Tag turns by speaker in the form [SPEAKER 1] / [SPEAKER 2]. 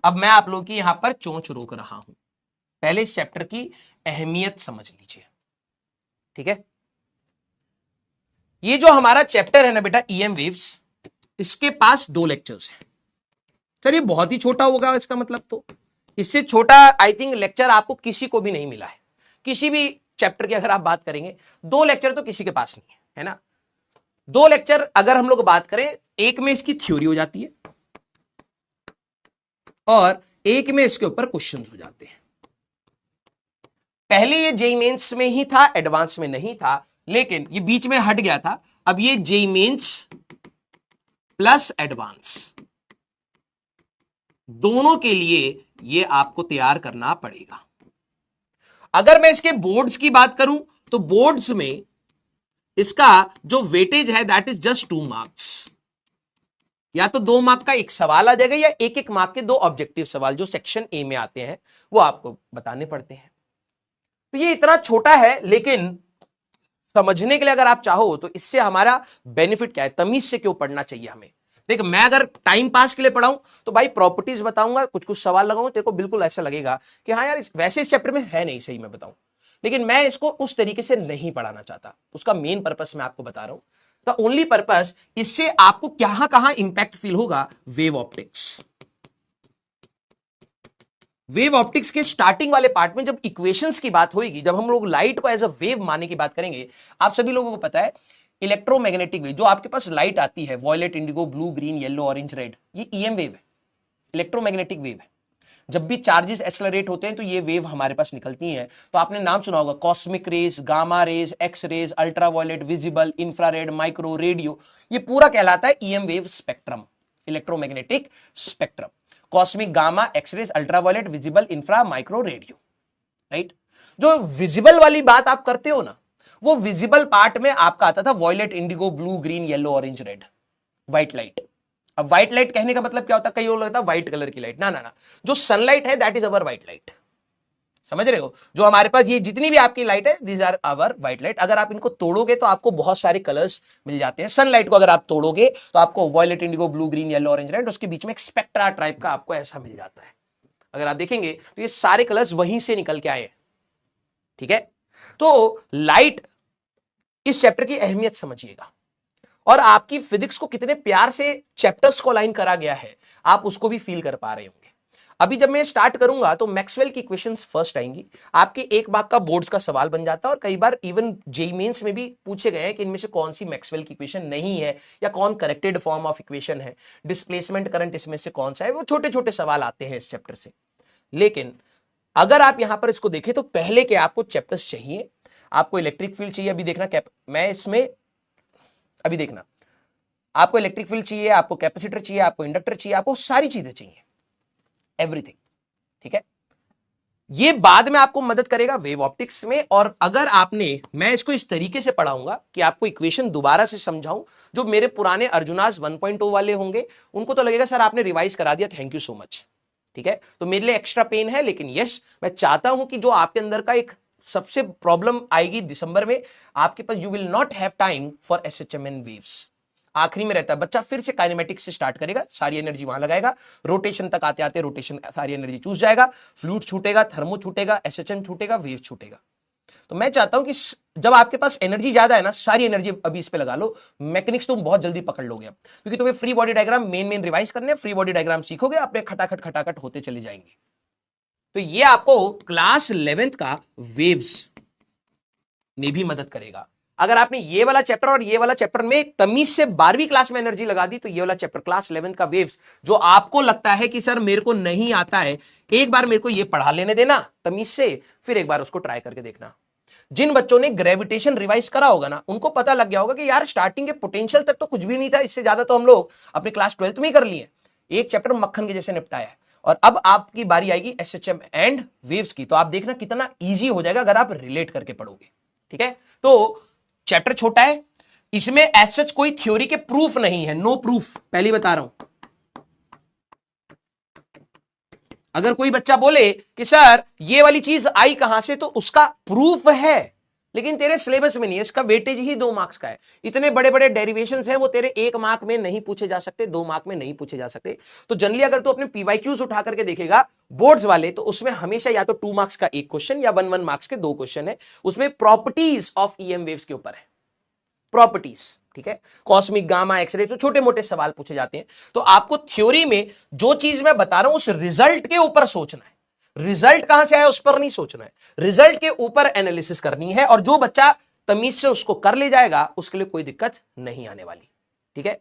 [SPEAKER 1] अब मैं आप लोगों की यहां पर चोंच रोक रहा हूं, पहले इस चैप्टर की अहमियत समझ लीजिए, ठीक है। ये जो हमारा चैप्टर है ना बेटा ईएम वेव्स, इसके पास 2 लेक्चर्स हैं। चलिए बहुत ही छोटा होगा इसका मतलब, तो इससे छोटा आई थिंक लेक्चर आपको किसी को भी नहीं मिला है। किसी भी चैप्टर की अगर आप बात करेंगे 2 लेक्चर तो किसी के पास नहीं है ना। 2 लेक्चर अगर हम लोग बात करें, एक में इसकी थ्योरी हो जाती है और एक में इसके ऊपर क्वेश्चंस हो जाते हैं। पहले ये जेईई मेंस में ही था, एडवांस में नहीं था, लेकिन ये बीच में हट गया था। अब ये जेईई मेंस प्लस एडवांस दोनों के लिए ये आपको तैयार करना पड़ेगा। अगर मैं इसके बोर्ड्स की बात करूं तो बोर्ड्स में इसका जो वेटेज है दैट इज जस्ट 2 मार्क्स। या तो 2 मार्क का एक सवाल आ जाएगा या एक एक मार्क के 2 ऑब्जेक्टिव सवाल जो सेक्शन ए में आते हैं वो आपको बताने पड़ते हैं। तो ये इतना छोटा है, लेकिन समझने के लिए अगर आप चाहो तो इससे हमारा बेनिफिट क्या है, तमीज से क्यों पढ़ना चाहिए हमें। देख, मैं अगर टाइम पास के लिए पढ़ाऊं तो भाई प्रॉपर्टीज बताऊंगा, कुछ कुछ सवाल लगाऊंगा, तेरे को बिल्कुल ऐसा लगेगा कि हाँ यार वैसे इस चैप्टर में है नहीं, सही मैं बताऊं, लेकिन मैं इसको उस तरीके से नहीं पढ़ाना चाहता। उसका मेन पर्पस मैं आपको बता रहा हूं। द ओनली पर्पस, इससे आपको कहां कहां इंपैक्ट फील होगा, वेव ऑप्टिक्स। वेव ऑप्टिक्स के स्टार्टिंग वाले पार्ट में जब इक्वेशंस की बात होगी, जब हम लोग लाइट को एज अ वेव मानने की बात करेंगे, आप सभी लोगों को पता है इलेक्ट्रोमैग्नेटिक वेव जो आपके पास लाइट आती है, violet, indigo, blue, green, yellow, orange, red, ये ईएम वेव है, इलेक्ट्रोमैग्नेटिक वेव है। जब भी चार्जेस एक्सेलरेट होते हैं तो ये वेव हमारे पास निकलती हैं। तो आपने नाम सुना होगा cosmic rays, gamma rays, X rays, ultraviolet, visible, infrared, micro, radio, ये पूरा कहलाता है EM wave spectrum, electromagnetic spectrum. Cosmic, gamma, X rays, ultraviolet, visible, infra, micro, radio, right. जो विजिबल वाली बात आप करते हो ना, वो विजिबल पार्ट में आपका आता था violet, indigo, blue, green, yellow, orange, red, white light. अब व्हाइट लाइट कहने का मतलब क्या होता है, कई लोग लगता है व्हाइट कलर की लाइट, ना ना ना, जो सनलाइट है that is our white light. समझ रहे हो, जो हमारे पास ये जितनी भी आपकी लाइट है these are our white light. अगर आप इनको तोड़ोगे तो आपको बहुत सारे कलर्स मिल जाते हैं। सनलाइट को अगर आप तोड़ोगे तो आपको violet, indigo, blue, green, yellow, orange, red, उसके बीच में एक स्पेक्ट्रा टाइप का आपको ऐसा मिल जाता है। अगर आप देखेंगे तो ये सारे कलर्स वहीं से निकल के आए, ठीक है। तो लाइट, इस चैप्टर की अहमियत समझिएगा और आपकी फिजिक्स को कितने प्यार से चैप्टर्स को अलाइन करा गया है आप उसको भी फील कर पा रहे होंगे। अभी जब मैं स्टार्ट करूंगा तो मैक्सवेल की इक्वेशंस फर्स्ट आएंगी, आपके 1 मार्क का बोर्ड्स का सवाल बन जाता है और कई बार इवन जेईई मेंस में भी पूछे गए हैं कि इनमें से कौन सी मैक्सवेल की इक्वेशन नहीं है या कौन करेक्टेड फॉर्म ऑफ इक्वेशन है, डिस्प्लेसमेंट करंट इसमें से कौन सा है, वो छोटे छोटे सवाल आते हैं इस चैप्टर से। लेकिन अगर आप यहां पर इसको देखें तो पहले के आपको चैप्टर्स चाहिए, आपको इलेक्ट्रिक फील्ड चाहिए। अभी देखना मैं इसमें अभी देखना, आपको इलेक्ट्रिक फील्ड चाहिए, आपको कैपेसिटर चाहिए, आपको इंडक्टर चाहिए, आपको सारी चीजें चाहिए, एवरीथिंग, ठीक है। ये बाद में आपको मदद करेगा वेव ऑप्टिक्स में। और अगर आपने, मैं इसको इस तरीके से पढ़ाऊंगा कि आपको इक्वेशन दोबारा से समझाऊं, जो मेरे पुराने अर्जुनास 1.0 वाले होंगे उनको तो लगेगा सर आपने रिवाइज करा दिया, थैंक यू सो मच, ठीक है। तो मेरे लिए एक्स्ट्रा पेन है, लेकिन यस मैं चाहता हूं कि जो आपके अंदर का एक सबसे प्रॉब्लम आएगी दिसंबर में, आपके पास you will not have time for SHMN waves. आखिरी में रहता है, बच्चा फिर से काइनेमेटिक्स से स्टार्ट करेगा, सारी एनर्जी वहां लगाएगा, रोटेशन तक आते आते रोटेशन सारी एनर्जी चूस जाएगा, फ्लूइड छूटेगा, थर्मो छूटेगा, एसएचएम छूटेगा, वेव छूटेगा। तो मैं चाहता हूं कि जब आपके पास एनर्जी ज्यादा है ना, सारी एनर्जी अभी इस पे लगा लो, मैकेनिक्स तुम बहुत जल्दी पकड़ लोगे अब, क्योंकि तुम्हें free body diagram main revise करने, फ्री बॉडी डायग्राम सीखोगे, अपने खटाखट खटाखट होते चले जाएंगे। तो ये आपको क्लास 11th का वेव्स में भी मदद करेगा। अगर आपने ये वाला चैप्टर और ये वाला चैप्टर में तमीज से 12वीं क्लास में एनर्जी लगा दी, तो ये वाला चैप्टर क्लास 11th का वेव्स, जो आपको लगता है कि सर मेरे को नहीं आता है, एक बार मेरे को ये पढ़ा लेने देना तमीज से, फिर एक बार उसको ट्राई करके देखना। जिन बच्चों ने ग्रेविटेशन रिवाइज करा होगा ना, उनको पता लग गया होगा कि यार स्टार्टिंग के पोटेंशियल तक तो कुछ भी नहीं था, इससे ज्यादा तो हम लोग अपने क्लास 12th में ही कर लिए, एक चैप्टर मक्खन के जैसे निपटाया है। और अब आपकी बारी आएगी एसएचएम एंड वेव्स की, तो आप देखना कितना ईजी हो जाएगा अगर आप रिलेट करके पढ़ोगे, ठीक है। तो चैप्टर छोटा है, इसमें एज सच कोई थ्योरी के प्रूफ नहीं है, नो प्रूफ, पहली बता रहा हूं। अगर कोई बच्चा बोले कि सर ये वाली चीज आई कहां से, तो उसका प्रूफ है, लेकिन तेरे सिलेबस में नहीं है, इसका वेटेज ही 2 मार्क्स का है। इतने बड़े बड़े डेरिवेशंस हैं वो तेरे 1 मार्क में नहीं पूछे जा सकते, 2 मार्क में नहीं पूछे जा सकते। तो जनरली अगर तू अपने पीवाईक्यूज उठा करके देखेगा बोर्ड्स वाले, तो उसमें हमेशा या तो 2 मार्क्स का एक क्वेश्चन या 1 मार्क्स के 2 क्वेश्चन है। उसमें प्रॉपर्टीज ऑफ ईएम वेव्स के ऊपर है, प्रॉपर्टीज, ठीक है। कॉस्मिक, गामा, एक्सरे, तो छोटे मोटे सवाल पूछे जाते हैं। तो आपको थ्योरी में जो चीज मैं बता रहा हूं उस रिजल्ट के ऊपर सोचना है, रिजल्ट कहां से आया उस पर नहीं सोचना है, रिजल्ट के ऊपर एनालिसिस करनी है। और जो बच्चा तमीज से उसको कर ले जाएगा उसके लिए कोई दिक्कत नहीं आने वाली, ठीक है।